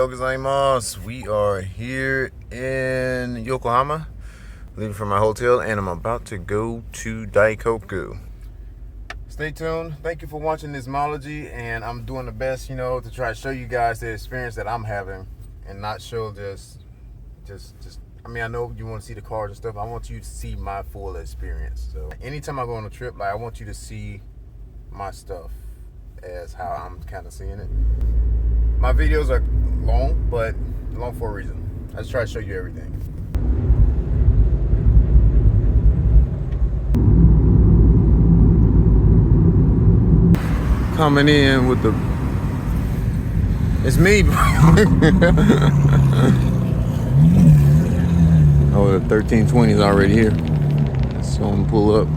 gozaimasu. We are here in Yokohama, leaving from my hotel, and I'm about to go to Daikoku. Stay tuned. Thank you for watching this Mology, and I'm doing the best, to try to show you guys the experience that I'm having, and not show just. I know you want to see the cars and stuff. I want you to see my full experience. So anytime I go on a trip, I want you to see my stuff as how I'm kind of seeing it. My videos are long, but long for a reason. I just try to show you everything. Coming in with the... It's me. Oh, the 1320 is already here. So I'm gonna pull up.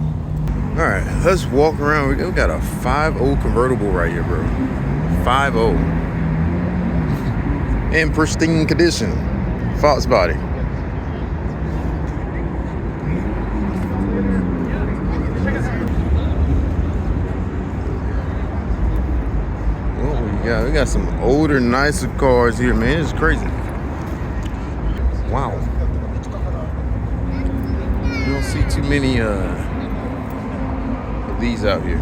All right, let's walk around. We got a 5.0 convertible right here, bro. 5.0. In pristine condition. Fox body. What we got some older, nicer cars here, man. It's crazy. Wow. You don't see too many of these out here.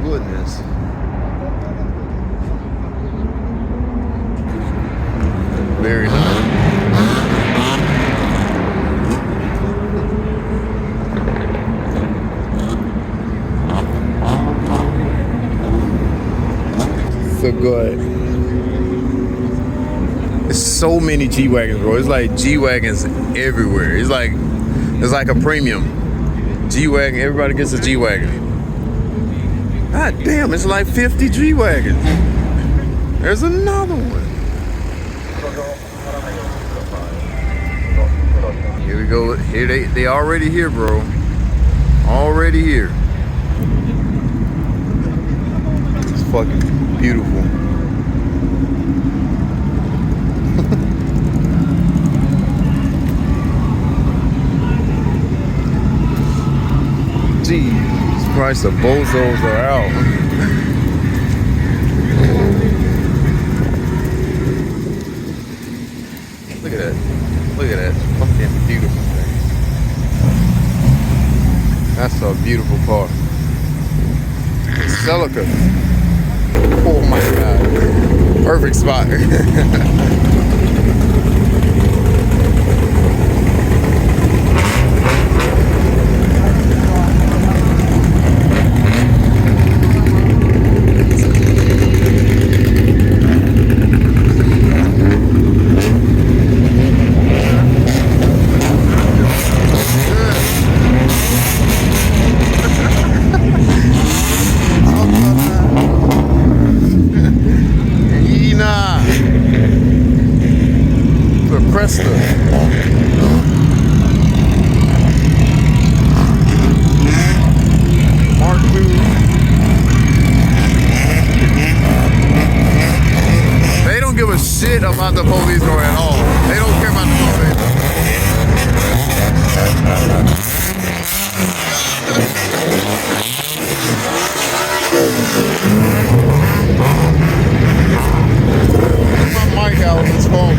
Goodness. Very nice. So good. There's so many G-Wagons, bro. It's like G-Wagons everywhere. It's like a premium. G-Wagon, everybody gets a G-Wagon. God damn, it's like 50 G-Wagons. There's another one. Here we go. Here they already here, bro. Already here. It's fucking beautiful. Jesus Christ, the bozos are out. Look at that. Look at that fucking beautiful thing. That's a beautiful car. Celica. Oh my God. Perfect spot. They don't give a shit about the police or at all. They don't care about the police. My mic out on his phone.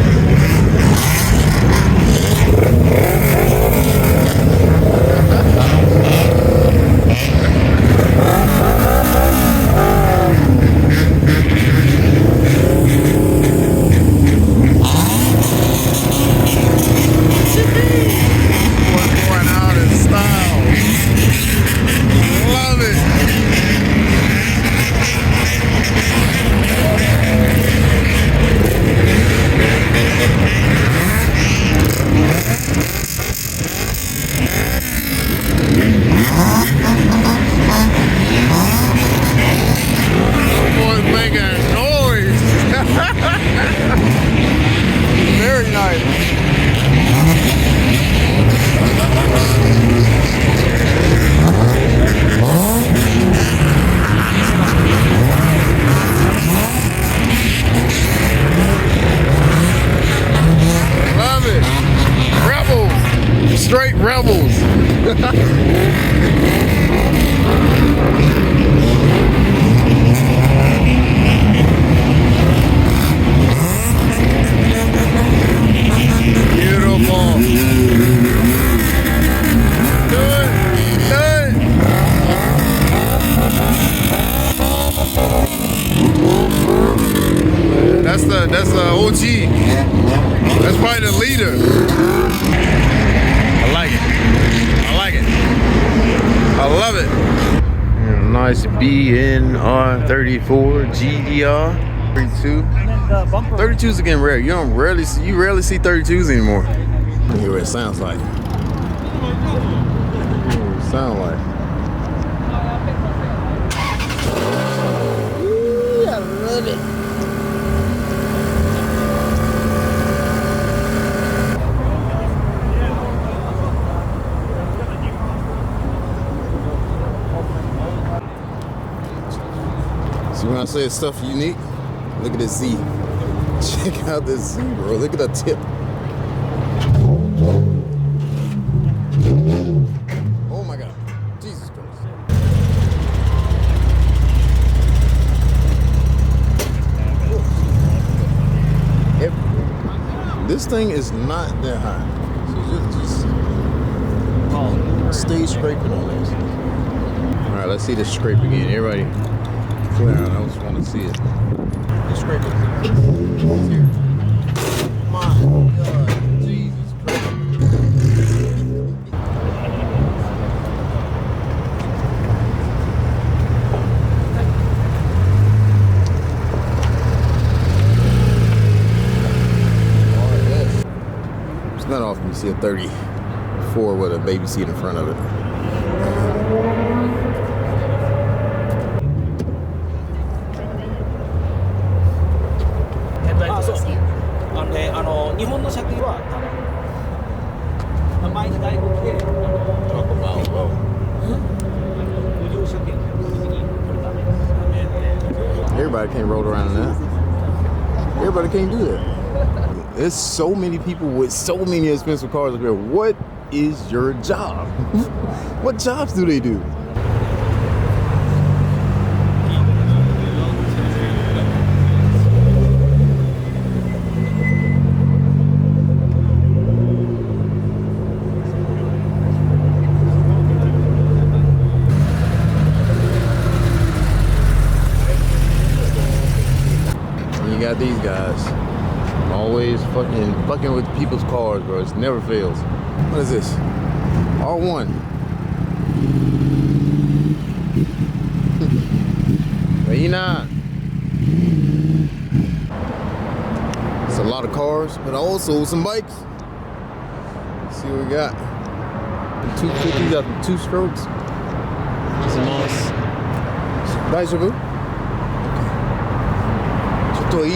OG. That's probably the leader. I like it. I like it. I love it. Nice BNR 34 GDR 32. 32s are getting rare. You rarely see 32s anymore. Hear what it sounds like. Hear what it sounds like. Ooh, I love it. See, when I say stuff unique, look at this Z. Check out this Z, bro. Look at the tip. Oh my God. Jesus Christ. This thing is not that high. So just stay scraping on this. All right, let's see this scrape again. Everybody. I just want to see it. Let's scrape it. My God, Jesus Christ. It's not often you see a 34 with a baby seat in front of it. 日本の車検は前に大国で無料車検の時にこれダメです。 Everybody can't roll around in that. Everybody can't do that. There's so many people with so many expensive cars up here. What is your job? What jobs do they do? You got these guys always fucking with people's cars, bro. It never fails. What is this? R1. Reina. It's a lot of cars, but also some bikes. Let's see what we got. 250 got 2 strokes. It's nice. Daikoku? Okay.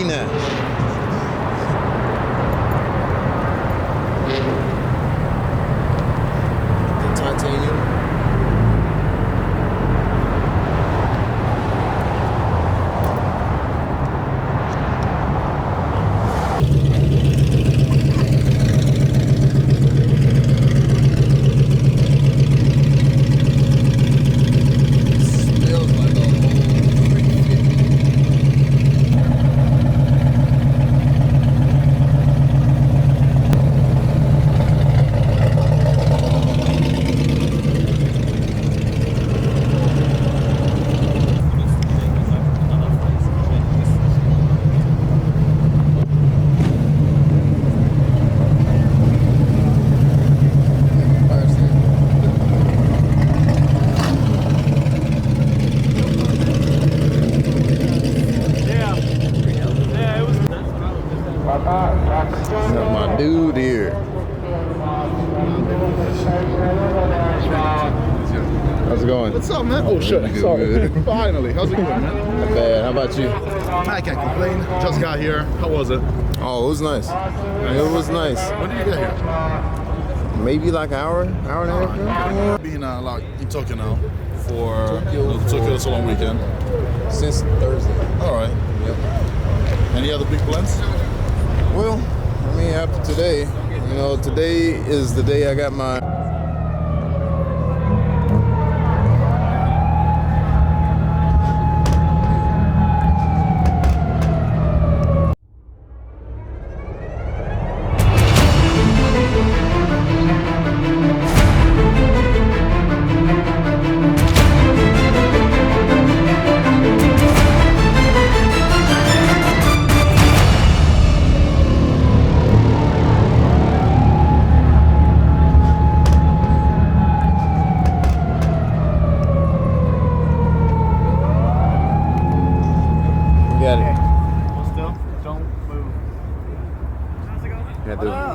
The titanium. My dude here. How's it going? What's up, man? Oh shit, sorry. Finally, how's it going, man? Not bad. How about you? I can't complain. Just got here. How was it? Oh, it was nice. It was nice. When did you get here? Maybe like an hour and a half ago. Been like in Tokyo now for Tokyo so long weekend. Since Thursday. All right. Yep. Any other big plans? Well, I mean, after today, you know, today is the day I got my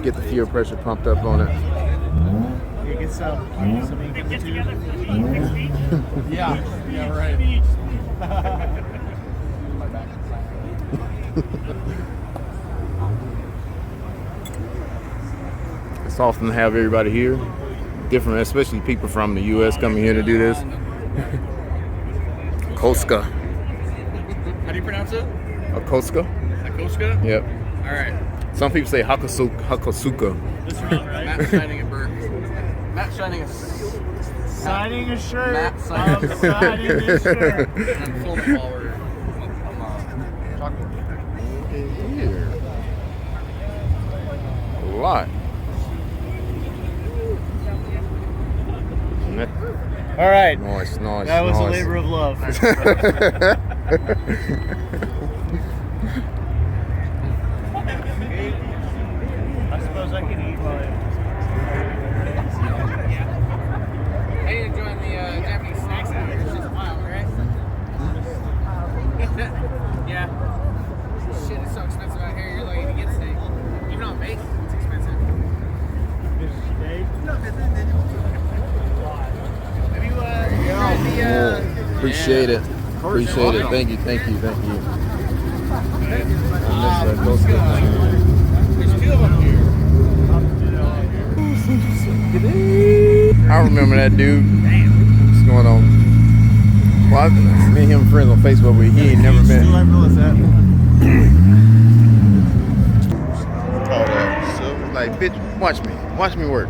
get the fuel pressure pumped up on it. You get some get together. Yeah, right. It's awesome to have everybody here. Different, especially people from the U.S. coming here to do this. Koska. How do you pronounce it? Koska? Daikoku? Yep. All right. Some people say Hakosuka. This wrong, right? Matt's signing a bird. Matt's signing a Signing a shirt. Matt signing I'm signing this shirt. And I'm filming while we're talking. Here. A lot. All right. Nice. That was a labor of love. I suppose I can eat while How you enjoying the Japanese snacks out here? It's just wild, right? Yeah. Shit is so expensive out here. You're lucky to get steak. Even on base, it's expensive. Have you tried the Appreciate it. Appreciate it. Thank you. There's two of them here. I remember that dude. What's going on? Well, me and him are friends on Facebook, but he ain't never met. Like, bitch, watch me work.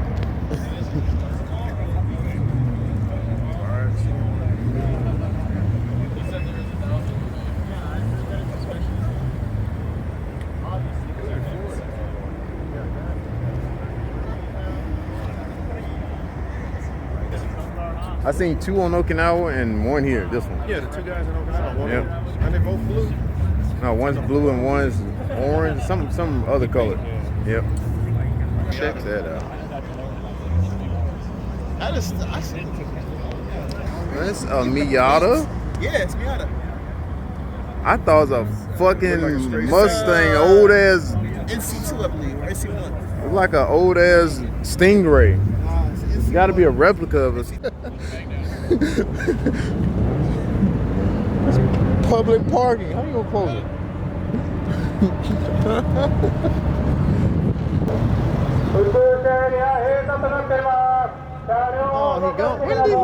I seen 2 on Okinawa and 1 here. This one. Yeah, the two guys in Okinawa. Yep. And they both blue. No, one's blue and one's orange. Some other color. Yep. Check that out. That's That's a Miata. yeah, it's Miata. I thought it was a fucking Mustang, old ass, NC2, I believe, or NC1. like an old ass Stingray. It's got to be a replica of us. Public parking. How you gonna close it? Oh, he gone. When did he?